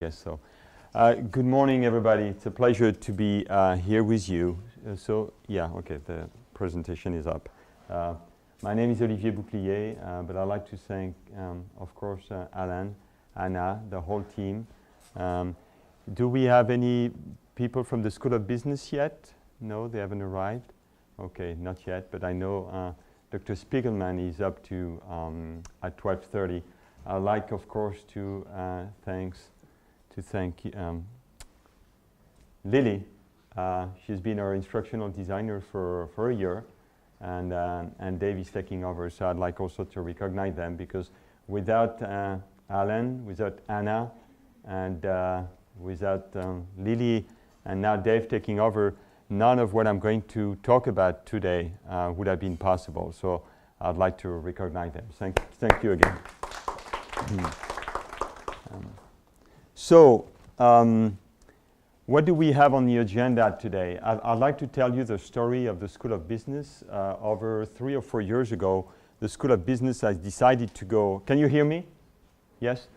Yes, so good morning, everybody. It's a pleasure to be here with you. The presentation is up. My name is Olivier Bouclier, but I'd like to thank, of course, Alain, Anna, the whole team. Do we have any people from the School of Business yet? No, they haven't arrived? Okay, not yet, but I know Dr. Spiegelman is up to at 12:30. I'd like, of course, to thank Lily. She's been our instructional designer for a year, and Dave is taking over. So I'd like also to recognize them, because without Alan, without Anna, and without Lily, and now Dave taking over, none of what I'm going to talk about today would have been possible. So I'd like to recognize them. Thank you again. What do we have on the agenda today? I'd like to tell you the story of the School of Business. Over 3 or 4 years ago, the School of Business has decided to go. Can you hear me? Yes?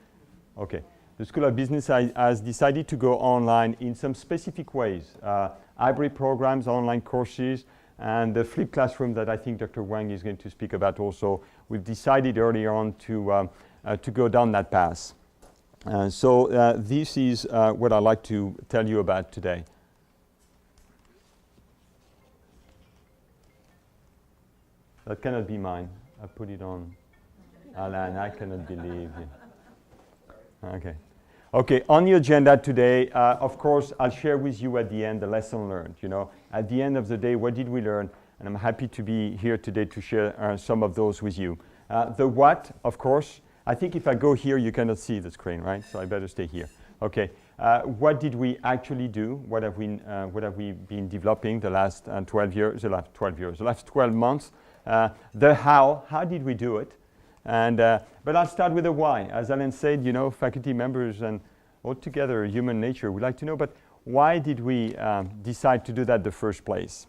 Okay. The School of Business has decided to go online in some specific ways. Hybrid programs, online courses, and the flipped classroom that I think Dr. Wang is going to speak about also. We've decided earlier on to go down that path. This is what I'd like to tell you about today. That cannot be mine. I put it on. Alan, I cannot believe you. Okay, on the agenda today, of course, I'll share with you at the end the lesson learned. You know, at the end of the day, what did we learn? And I'm happy to be here today to share some of those with you. The what, of course. I think if I go here, you cannot see the screen, right? So I better stay here. Okay. What did we actually do? What have we been developing the last 12 years? The last 12 months. The how did we do it? But I'll start with the why. As Alan said, you know, faculty members and altogether human nature, we'd like to know, but why did we decide to do that in the first place?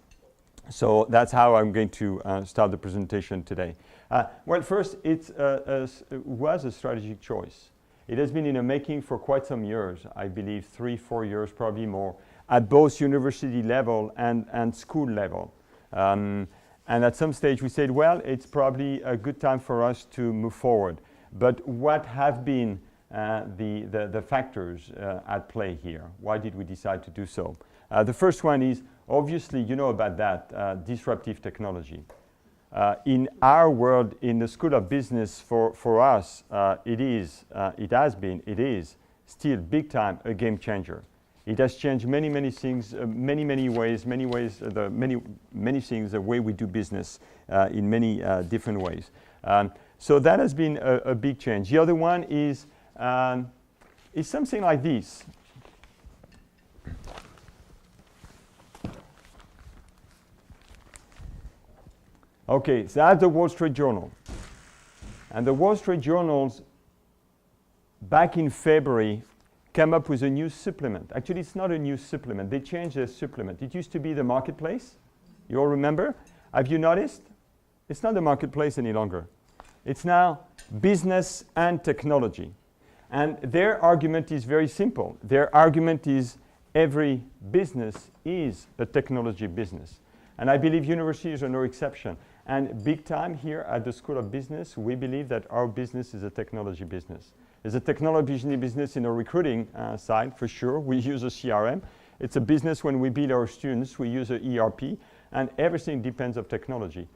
So that's how I'm going to start the presentation today. Well, first, it was a strategic choice. It has been in the making for quite some years, I believe 3, 4 years, probably more, at both university level and school level. And at some stage we said, well, it's probably a good time for us to move forward. But what have been the factors at play here? Why did we decide to do so? The first one is, obviously, you know about that, disruptive technology. In our world, in the School of Business, for us, it is still big time a game changer. It has changed many things, many ways, many things, the way we do business in many different ways. So that has been a big change. The other one is something like this. Okay, so that's the Wall Street Journal. And the Wall Street Journals, back in February, came up with a new supplement. Actually, it's not a new supplement. They changed their supplement. It used to be the Marketplace. You all remember? Have you noticed? It's not the Marketplace any longer. It's now Business and Technology. And their argument is very simple. Their argument is every business is a technology business. And I believe universities are no exception. And big time here at the School of Business, we believe that our business is a technology business. It's a technology business in a recruiting side, for sure. We use a CRM. It's a business when we build our students, we use an ERP, and everything depends on technology.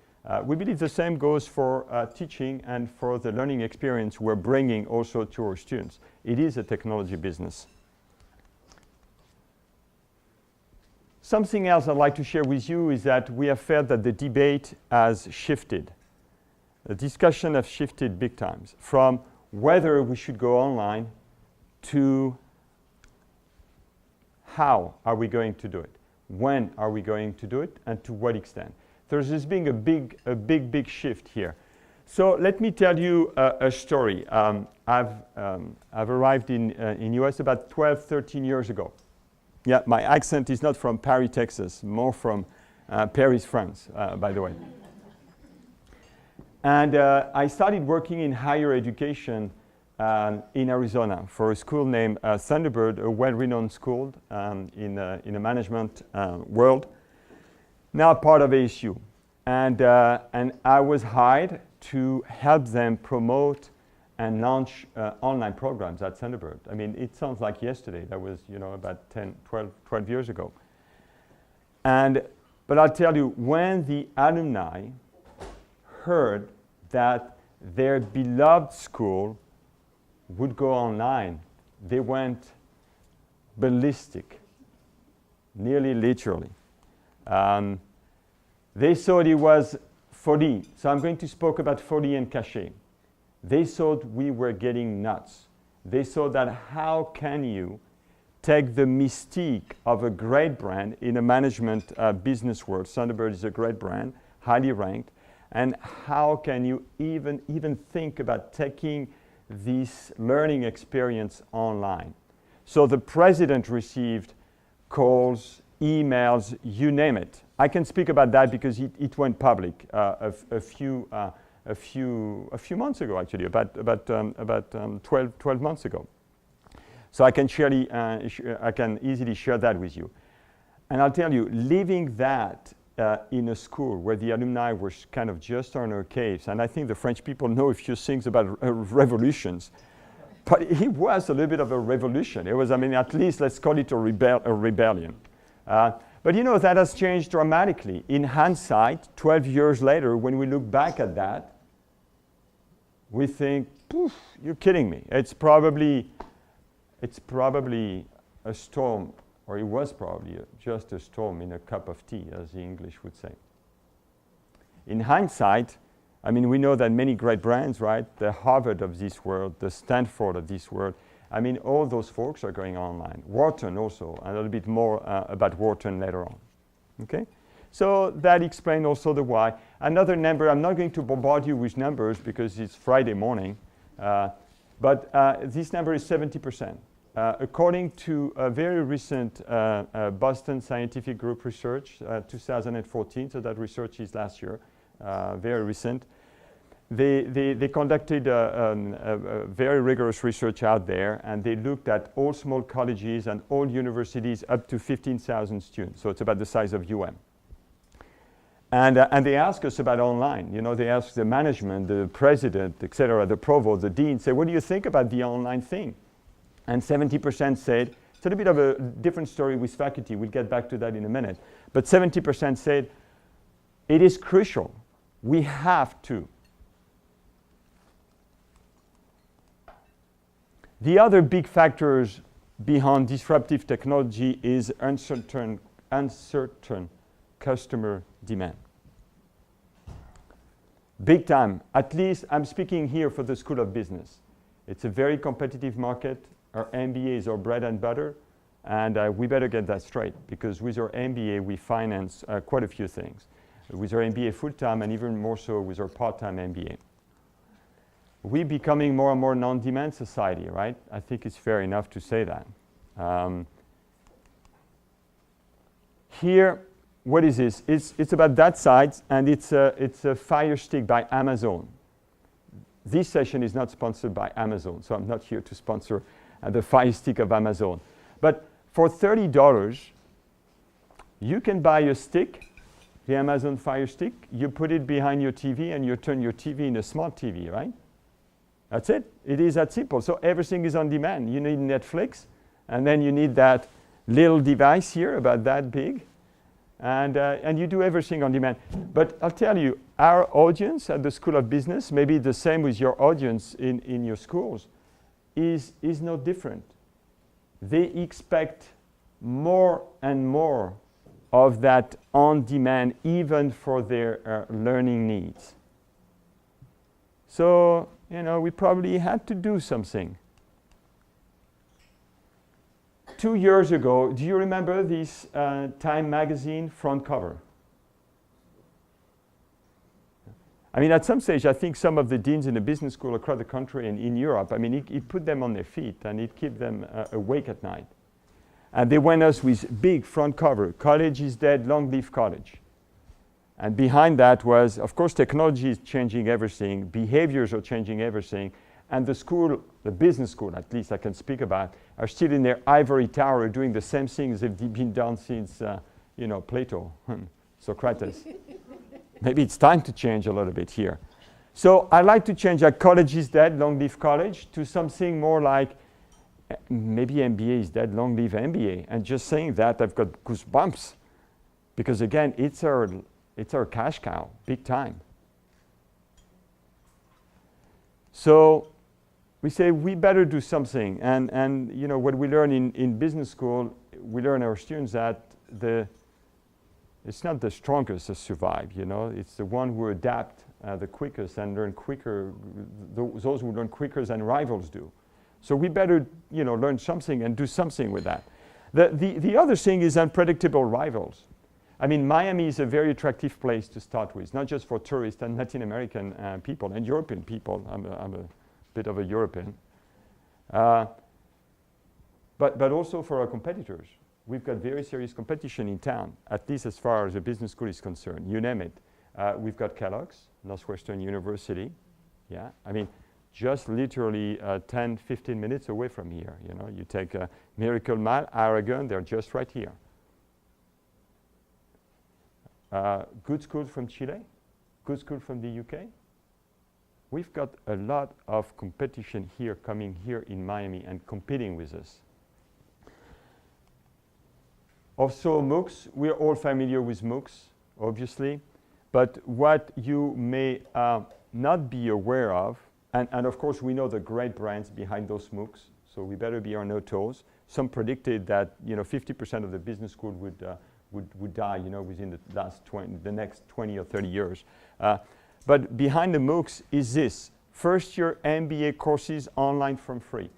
We believe the same goes for teaching and for the learning experience we're bringing also to our students. It is a technology business. Something else I'd like to share with you is that we have felt that the debate has shifted. The discussion has shifted big times from whether we should go online to how are we going to do it, when are we going to do it, and to what extent. There's just been a big shift here. So let me tell you a story. I've arrived in US about 12, 13 years ago. Yeah, my accent is not from Paris, Texas, more from Paris, France, by the way. And I started working in higher education in Arizona for a school named Thunderbird, a well-renowned school in the management world, now part of ASU. And I was hired to help them promote and launch online programs at Thunderbird. I mean, it sounds like yesterday. That was, about 12 years ago. But I'll tell you, when the alumni heard that their beloved school would go online, they went ballistic, nearly literally. They thought it was folie. So I'm going to speak about folie and cachet. They thought we were getting nuts. They thought that how can you take the mystique of a great brand in a management business world? Thunderbird is a great brand, highly ranked. And how can you even think about taking this learning experience online? So the president received calls, emails, you name it. I can speak about that because it went public a few months ago, actually, about 12 months ago. So I can easily share that with you. And I'll tell you, leaving that in a school where the alumni were kind of just on our caves, and I think the French people know a few things about revolutions, but it was a little bit of a revolution. It was, at least let's call it a rebellion. But that has changed dramatically. In hindsight, 12 years later, when we look back at that, we think, poof, you're kidding me. It's probably a storm, or it was probably just a storm in a cup of tea, as the English would say. In hindsight, we know that many great brands, right? The Harvard of this world, the Stanford of this world, all those folks are going online. Wharton also, a little bit more about Wharton later on. Okay? So that explains also the why. Another number, I'm not going to bombard you with numbers because it's Friday morning, but this number is 70%. According to a very recent Boston Scientific Group research, 2014, so that research is last year, very recent. They conducted a very rigorous research out there, and they looked at all small colleges and all universities up to 15,000 students. So it's about the size of UM. And they asked us about online. They asked the management, the president, et cetera, the provost, the dean, say, what do you think about the online thing? And 70% said, it's a little bit of a different story with faculty. We'll get back to that in a minute. But 70% said, it is crucial. We have to. The other big factors behind disruptive technology is uncertain customer demand. Big time. At least I'm speaking here for the School of Business. It's a very competitive market. Our MBA is our bread and butter, and we better get that straight, because with our MBA we finance quite a few things. With our MBA full-time, and even more so with our part-time MBA. We're becoming more and more non-demand society, right? I think it's fair enough to say that. Here, what is this? It's about that side, and it's a Fire Stick by Amazon. This session is not sponsored by Amazon, so I'm not here to sponsor the Fire Stick of Amazon. But for $30, you can buy a stick, the Amazon Fire Stick, you put it behind your TV, and you turn your TV into a smart TV, right? That's it. It is that simple. So everything is on demand. You need Netflix, and then you need that little device here about that big, and you do everything on demand. But I'll tell you, our audience at the School of Business, maybe the same with your audience in your schools, is no different. They expect more and more of that on demand, even for their learning needs. So, we probably had to do something. 2 years ago, do you remember this Time magazine front cover? At some stage, I think some of the deans in the business school across the country and in Europe, it put them on their feet, and it kept them awake at night. And they went us with big front cover, college is dead, long live college. And behind that was, of course, technology is changing everything, behaviors are changing everything, and the school, the business school at least I can speak about, are still in their ivory tower doing the same things they've been done since, Plato, Socrates. Maybe it's time to change a little bit here. So I like to change that college is dead, long live college, to something more like maybe MBA is dead, long live MBA. And just saying that, I've got goosebumps. Because again, it's our cash cow, big time. So we say we better do something. And what we learn in business school, we learn our students that it's not the strongest that survive, it's the one who adapt the quickest and learn quicker, those who learn quicker than rivals do. So we better, learn something and do something with that. The other thing is unpredictable rivals. I mean, Miami is a very attractive place to start with, not just for tourists and Latin American people and European people. I'm a bit of a European. But also for our competitors. We've got very serious competition in town, at least as far as the business school is concerned. You name it. We've got Kellogg's, Northwestern University. Yeah, I mean, just literally 10, 15 minutes away from here. You take Miracle Mile, Aragon, they're just right here. Good school from Chile, good school from the UK. We've got a lot of competition here coming here in Miami and competing with us. Also MOOCs, we're all familiar with MOOCs, obviously, but what you may not be aware of, and of course we know the great brands behind those MOOCs, so we better be on our toes. Some predicted that 50% of the business school would die, within the next 20 or 30 years. But behind the MOOCs is this: first-year MBA courses online from free.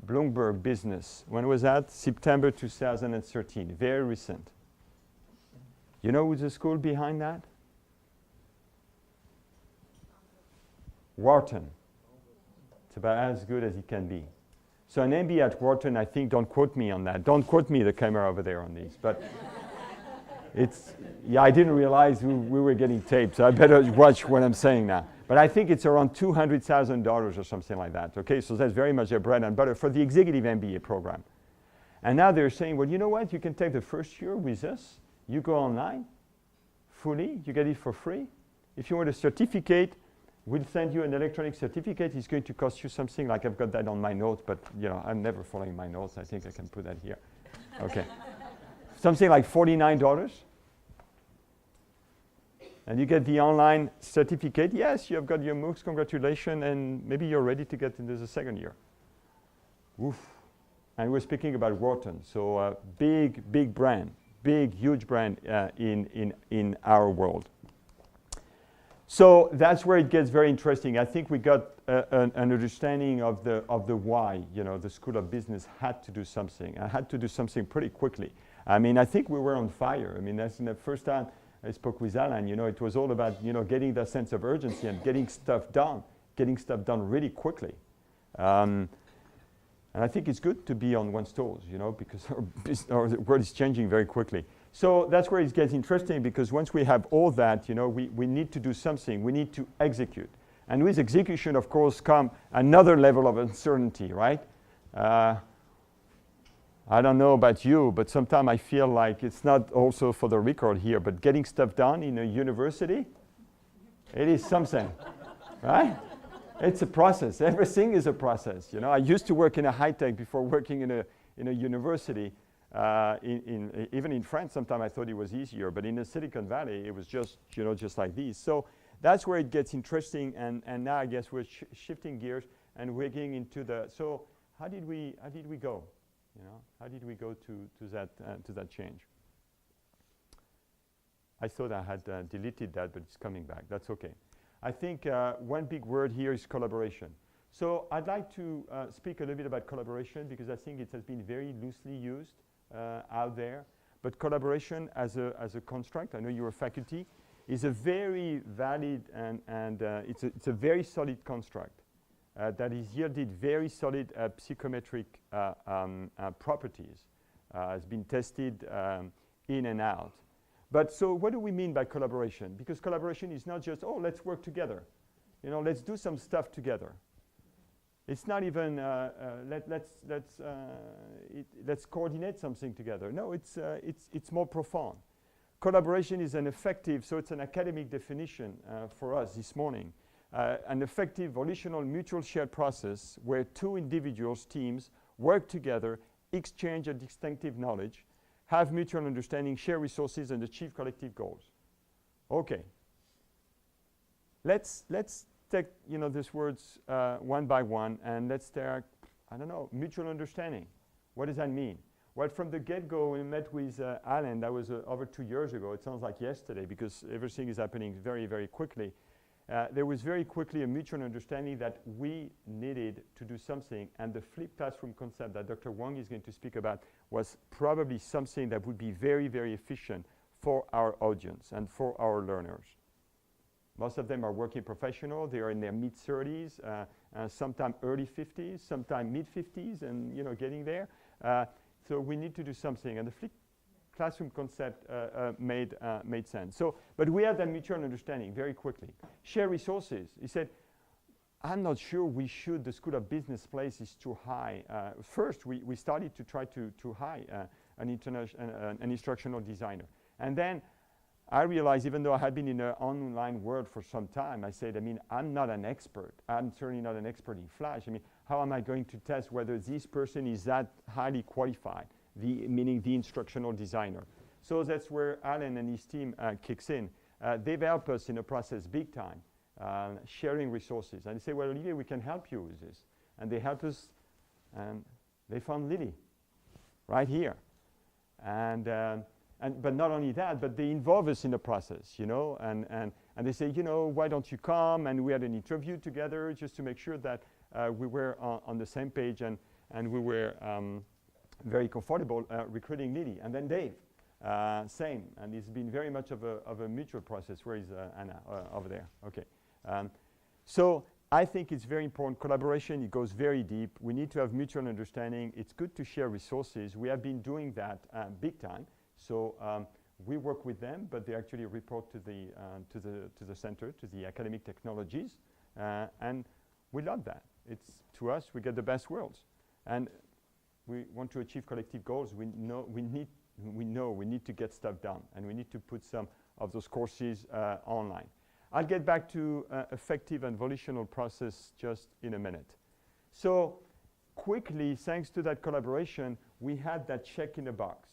Bloomberg Business. When was that? September 2013. Very recent. You know who's the school behind that? Wharton. It's about as good as it can be. So an MBA at Wharton, I think, don't quote me on that. Don't quote me, the camera over there on these. But I didn't realize we were getting taped, so I better watch what I'm saying now. But I think it's around $200,000 or something like that. Okay, so that's very much their bread and butter for the executive MBA program. And now they're saying, well, you know what? You can take the first year with us. You go online, fully. You get it for free. If you want a certificate, we'll send you an electronic certificate. It's going to cost you something like, I've got that on my notes, but I'm never following my notes. I think I can put that here. Okay. Something like $49. And you get the online certificate. Yes, you have got your MOOCs, congratulations, and maybe you're ready to get into the second year. Oof. And we're speaking about Wharton, so big brand, huge brand in our world. So that's where it gets very interesting. I think we got an understanding of the why. The School of Business had to do something. I had to do something pretty quickly. I mean, I think we were on fire. I mean, that's the first time I spoke with Alan, it was all about, getting that sense of urgency and getting stuff done really quickly. And I think it's good to be on one's toes, because our world is changing very quickly. So that's where it gets interesting, because once we have all that, we need to do something. We need to execute. And with execution, of course, come another level of uncertainty, right? I don't know about you, but sometimes I feel like it's not also for the record here, but getting stuff done in a university, it is something, right? It's a process. Everything is a process. I used to work in a high tech before working in a university. Even in France, sometimes I thought it was easier, but in the Silicon Valley, it was just like this. So that's where it gets interesting. And now I guess we're shifting gears and we're getting into so how did we go? How did we go to that change? I thought I had deleted that, but it's coming back. That's okay. I think one big word here is collaboration. So I'd like to speak a little bit about collaboration, because I think it has been very loosely used out there. But collaboration as a construct, I know you're a faculty, is a very valid and it's a very solid construct. That is yielded very solid psychometric properties, has been tested in and out. But so what do we mean by collaboration? Because collaboration is not just, let's work together. Let's do some stuff together. It's not even let's coordinate something together. No, it's more profound. Collaboration is an effective, so it's an academic definition for us this morning, an effective volitional mutual shared process where two individuals, teams, work together, exchange a distinctive knowledge, have mutual understanding, share resources, and achieve collective goals. Okay. Let's take these words one by one, and let's start, I don't know, mutual understanding. What does that mean? Well, from the get-go, we met with Alan. That was over 2 years ago. It sounds like yesterday because everything is happening very, very quickly. There was very quickly a mutual understanding that we needed to do something, and the flipped classroom concept that Dr. Wang is going to speak about was probably something that would be very, very efficient for our audience and for our learners. Most of them are working professional. They are in their mid-30s, sometime early 50s, sometime mid-50s, and getting there. So we need to do something, and the flipped classroom concept made sense. So, but we had that mutual understanding very quickly. Share resources. He said, I'm not sure we should. The School of Business place is too high. First, we started to try to hire an instructional designer, and then I realized, even though I had been in the online world for some time, I said, I'm not an expert. I'm certainly not an expert in Flash. How am I going to test whether this person is that highly qualified, meaning the instructional designer? So that's where Alan and his team kicks in. They've helped us in the process big time, sharing resources. And they say, well, Olivier, we can help you with this. And they helped us, and they found Lily right here. But not only that, but they involve us in the process, and they say, why don't you come? And we had an interview together just to make sure that we were on the same page, and we were very comfortable recruiting Lily. And then Dave, same, and it's been very much of a mutual process. Where is Anna? Over there. Okay. So I think it's very important. Collaboration, it goes very deep. We need to have mutual understanding. It's good to share resources. We have been doing that big time. So we work with them, but they actually report to the center, to the academic technologies, and we love that. It's, to us, we get the best worlds, and we want to achieve collective goals. We know we need to get stuff done, and we need to put some of those courses online. I'll get back to effective and volitional process just in a minute. So quickly, thanks to that collaboration, we had that check in the box.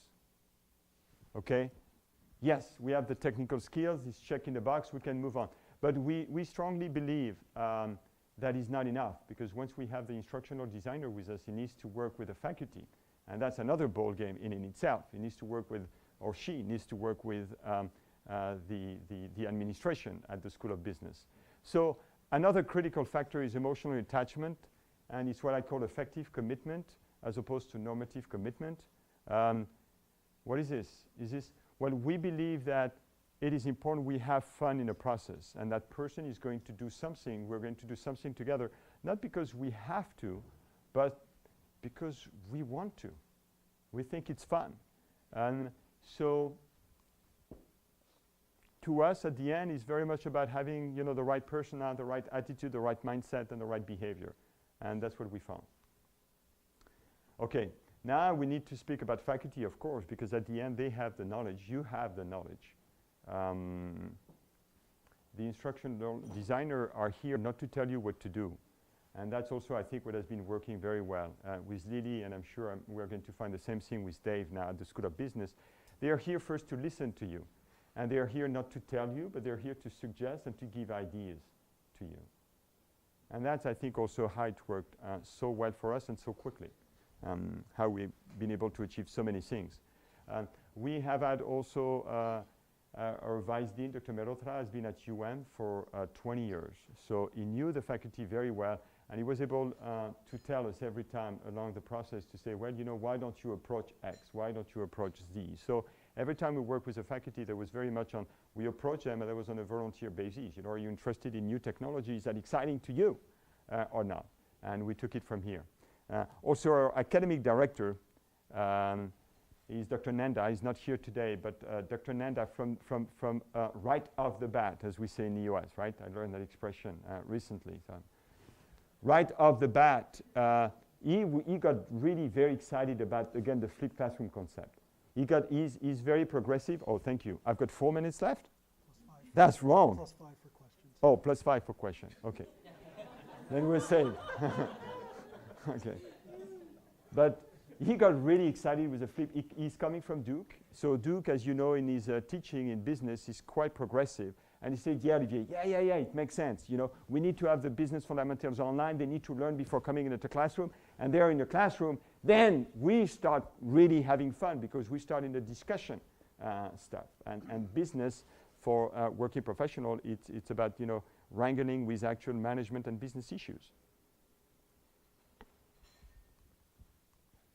Okay, yes, we have the technical skills, it's check in the box, we can move on. But we strongly believe that is not enough, because once we have the instructional designer with us, he needs to work with the faculty. And that's another ball game in itself. He needs to work with, or she needs to work with the administration at the School of Business. So another critical factor is emotional attachment, and it's what I call effective commitment as opposed to normative commitment. What is this? Well, we believe that it is important we have fun in the process, and that person is going to do something, we're going to do something together, not because we have to, but because we want to. We think it's fun. And so to us, at the end, it's very much about having the right persona, the right attitude, the right mindset, and the right behavior. And that's what we found. Okay. Now we need to speak about faculty, of course, because at the end they have the knowledge, you have the knowledge. The instructional designer are here not to tell you what to do. And that's also, I think, what has been working very well with Lily, and I'm sure we're going to find the same thing with Dave now at the School of Business. They are here first to listen to you. And they are here not to tell you, but they're here to suggest and to give ideas to you. And that's, I think, also how it worked so well for us and so quickly. How we've been able to achieve so many things. We have had also our Vice Dean, Dr. Mehrotra, has been at for 20 years. So he knew the faculty very well, and he was able to tell us every time along the process to say, well, why don't you approach X? Why don't you approach Z? So every time we work with the faculty, there was very much on, we approach them, and that was on a volunteer basis. Are you interested in new technology? Is that exciting to you or not? And we took it from here. Also, our academic director is Dr. Nanda. He's not here today, but Dr. Nanda from right off the bat, as we say in the US, right? I learned that expression recently. So right off the bat, he got really very excited about, again, the flipped classroom concept. He's very progressive. Oh, thank you. I've got 4 minutes left? That's wrong. +5 for questions. Oh, +5 for question. Okay. Then we're safe. Okay. But he got really excited with the flip. He's coming from Duke. So Duke, as you know, in his teaching in business, is quite progressive. And he said, yeah, Olivier, yeah, it makes sense. You know, we need to have the business fundamentals online. They need to learn before coming into the classroom. And they're in the classroom. Then we start really having fun because we start in the discussion stuff. And business for working professional, it's about, you know, wrangling with actual management and business issues.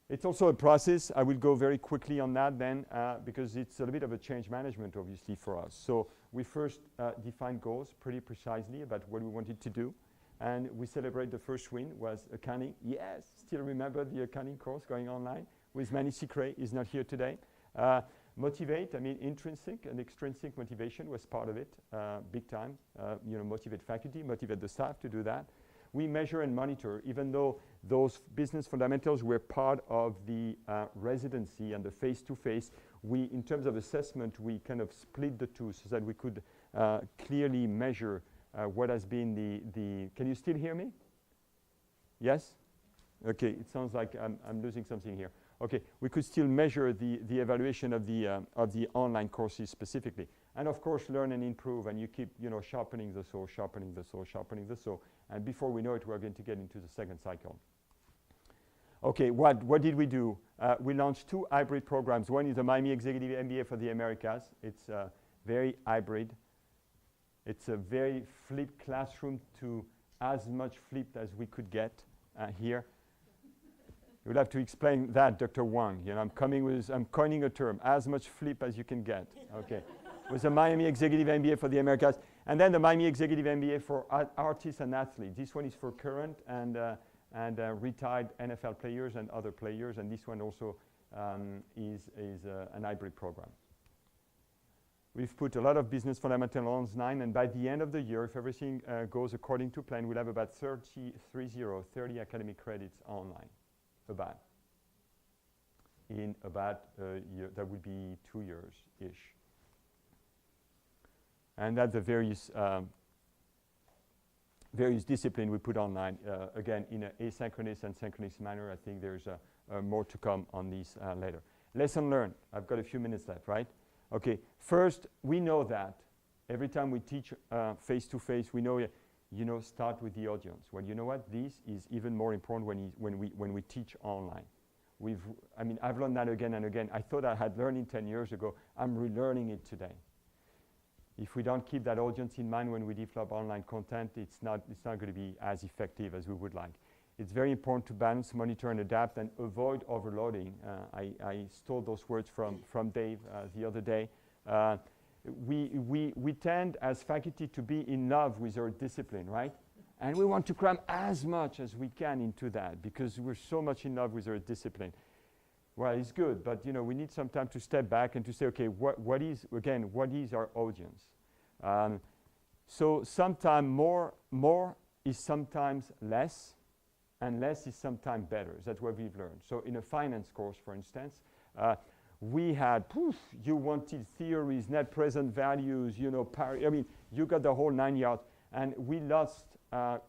It's also a process. I will go very quickly on that then because it's a little bit of a change management, obviously, for us. So we first defined goals pretty precisely about what we wanted to do. And we celebrate the first win was accounting. Yes, still remember the accounting course going online with Manny Sicret. He's not here today. Motivate, I mean, intrinsic and extrinsic motivation was part of it, big time. You know, motivate faculty, motivate the staff to do that. We measure and monitor, even though those business fundamentals were part of the residency and the face-to-face. We, in terms of assessment, we kind of split the two so that we could clearly measure what has been the. Can you still hear me? Yes? Okay, it sounds like I'm losing something here. Okay, we could still measure the evaluation of the online courses specifically. And of course, learn and improve, and you keep, you know, sharpening the saw, sharpening the saw, sharpening the saw. And before we know it, we're going to get into the second cycle. Okay, what did we do? We launched 2 hybrid programs. One is the Miami Executive MBA for the Americas. It's very hybrid. It's a very flipped classroom to as much flipped as we could get here. You'll have to explain that, Dr. Wang. You know, I'm coining a term, as much flip as you can get. Okay. It was a Miami Executive MBA for the Americas. And then the Miami Executive MBA for artists and athletes. This one is for current and retired NFL players and other players. And this one also is an hybrid program. We've put a lot of business fundamentals online. And by the end of the year, if everything goes according to plan, we'll have about 30 academic credits online. In about a year, that would be 2 years-ish. And that's the various disciplines we put online, again, in an asynchronous and synchronous manner. I think there's more to come on these later. Lesson learned. I've got a few minutes left, right? Okay, first, we know that every time we teach face-to-face, we know, you know, start with the audience. Well, you know what? This is even more important when we teach online. I've learned that again and again. I thought I had learned it 10 years ago. I'm relearning it today. If we don't keep that audience in mind when we develop online content, it's not going to be as effective as we would like. It's very important to balance, monitor, and adapt, and avoid overloading. I stole those words from Dave the other day. We tend as faculty to be in love with our discipline, right? And we want to cram as much as we can into that because we're so much in love with our discipline. Well, it's good, but you know, we need some time to step back and to say, okay, what is our audience? So sometimes more is sometimes less, and less is sometimes better. That's what we've learned. So in a finance course, for instance, we had, you wanted theories, net present values, you know, you got the whole 9 yards. And we lost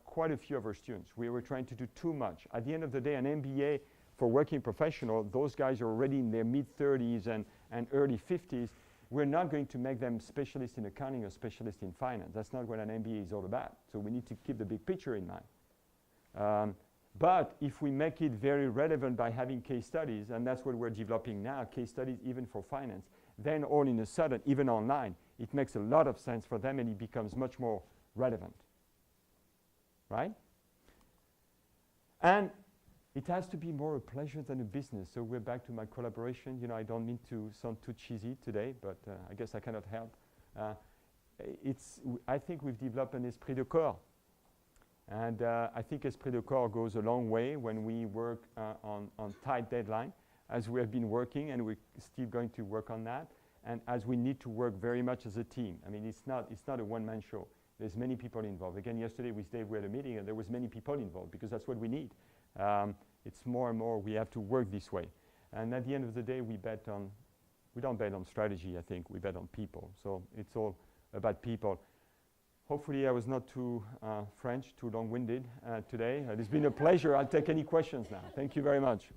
quite a few of our students. We were trying to do too much. At the end of the day, an MBA for working professional, those guys are already in their mid-30s and early 50s. We're not going to make them specialists in accounting or specialists in finance. That's not what an MBA is all about. So we need to keep the big picture in mind. But if we make it very relevant by having case studies, and that's what we're developing now, case studies even for finance, then all in a sudden, even online, it makes a lot of sense for them and it becomes much more relevant, right? And it has to be more a pleasure than a business. So we're back to my collaboration. You know, I don't mean to sound too cheesy today, but I guess I cannot help. I think we've developed an esprit de corps. And I think esprit de corps goes a long way when we work on tight deadline, as we have been working, and we're still going to work on that. And as we need to work very much as a team. I mean, it's not a one-man show. There's many people involved. Again, yesterday we had a meeting and there was many people involved because that's what we need. It's more and more we have to work this way. And at the end of the day, we don't bet on strategy, I think. We bet on people. So it's all about people. Hopefully I was not too French, too long-winded today. It's been a pleasure. I'll take any questions now. Thank you very much.